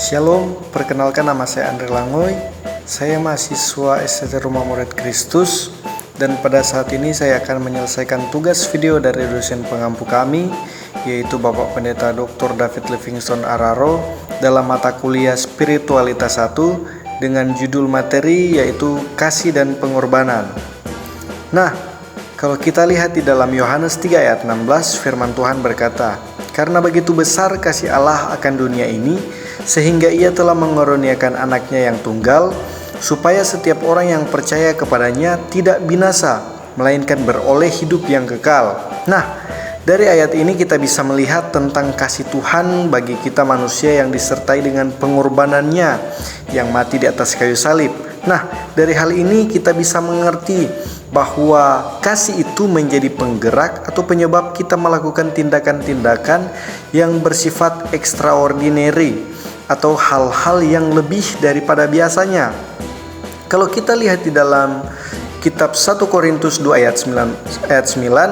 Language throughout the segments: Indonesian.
Shalom, perkenalkan nama saya Andre Langoy. Saya mahasiswa STT Rumah Murid Kristus, dan pada saat ini saya akan menyelesaikan tugas video dari dosen pengampu kami, yaitu Bapak Pendeta Dr. David Livingstone Araro, dalam mata kuliah Spiritualitas 1 dengan judul materi yaitu Kasih dan Pengorbanan. Nah, kalau kita lihat di dalam Yohanes 3 ayat 16, firman Tuhan berkata, "Karena begitu besar kasih Allah akan dunia ini, sehingga ia telah mengaruniakan anaknya yang tunggal, supaya setiap orang yang percaya kepadanya tidak binasa, melainkan beroleh hidup yang kekal." Nah, dari ayat ini kita bisa melihat tentang kasih Tuhan bagi kita manusia yang disertai dengan pengorbanannya yang mati di atas kayu salib. Nah, dari hal ini kita bisa mengerti bahwa kasih itu menjadi penggerak atau penyebab kita melakukan tindakan-tindakan yang bersifat extraordinary atau hal-hal yang lebih daripada biasanya. Kalau kita lihat di dalam kitab 1 Korintus 2 ayat 9,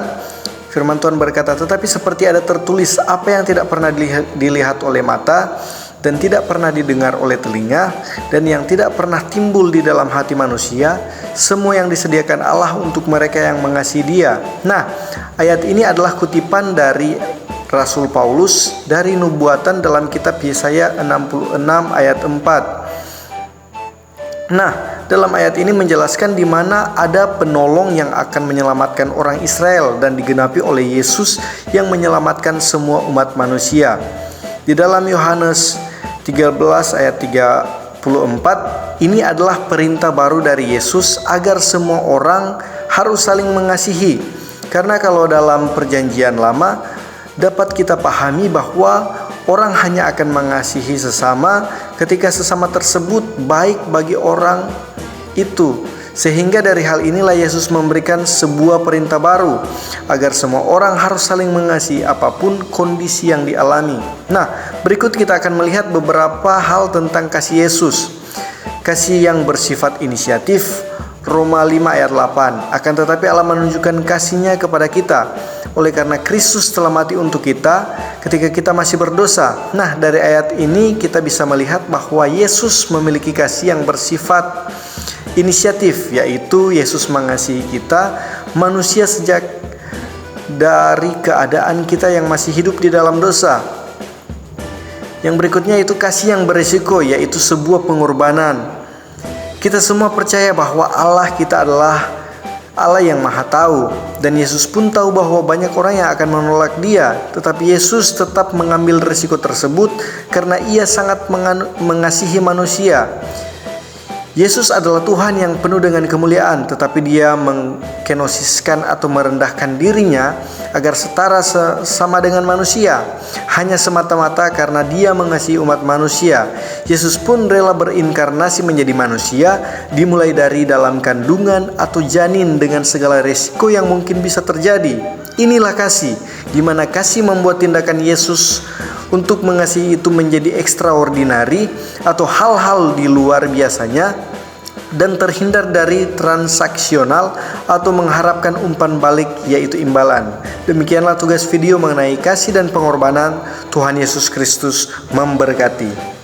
firman Tuhan berkata, "Tetapi seperti ada tertulis, apa yang tidak pernah dilihat oleh mata, dan tidak pernah didengar oleh telinga, dan yang tidak pernah timbul di dalam hati manusia, semua yang disediakan Allah untuk mereka yang mengasihi Dia." Nah, ayat ini adalah kutipan dari Rasul Paulus dari nubuatan dalam kitab Yesaya 66 ayat 4. Nah, dalam ayat ini menjelaskan di mana ada penolong yang akan menyelamatkan orang Israel dan digenapi oleh Yesus yang menyelamatkan semua umat manusia. Di dalam Yohanes 13 ayat 34, ini adalah perintah baru dari Yesus agar semua orang harus saling mengasihi. Karena kalau dalam perjanjian lama dapat kita pahami bahwa orang hanya akan mengasihi sesama ketika sesama tersebut baik bagi orang itu. Sehingga dari hal inilah Yesus memberikan sebuah perintah baru agar semua orang harus saling mengasihi apapun kondisi yang dialami. Nah, berikut kita akan melihat beberapa hal tentang kasih Yesus. Kasih yang bersifat inisiatif, Roma 5 ayat 8. "Akan tetapi Allah menunjukkan kasih-Nya kepada kita oleh karena Kristus telah mati untuk kita ketika kita masih berdosa." Nah, dari ayat ini kita bisa melihat bahwa Yesus memiliki kasih yang bersifat inisiatif, yaitu Yesus mengasihi kita manusia sejak dari keadaan kita yang masih hidup di dalam dosa. Yang berikutnya itu kasih yang berisiko, yaitu sebuah pengorbanan. Kita semua percaya bahwa Allah kita adalah Allah yang Maha Tahu, dan Yesus pun tahu bahwa banyak orang yang akan menolak Dia, tetapi Yesus tetap mengambil risiko tersebut karena Ia sangat mengasihi manusia. Yesus adalah Tuhan yang penuh dengan kemuliaan, tetapi Dia mengkenosiskan atau merendahkan dirinya agar setara sama dengan manusia, hanya semata-mata karena Dia mengasihi umat manusia. Yesus pun rela berinkarnasi menjadi manusia, dimulai dari dalam kandungan atau janin dengan segala resiko yang mungkin bisa terjadi. Inilah kasih, di mana kasih membuat tindakan Yesus untuk mengasihi itu menjadi ekstraordinari atau hal-hal di luar biasanya, dan terhindar dari transaksional atau mengharapkan umpan balik, yaitu imbalan. Demikianlah tugas video mengenai kasih dan pengorbanan. Tuhan Yesus Kristus memberkati.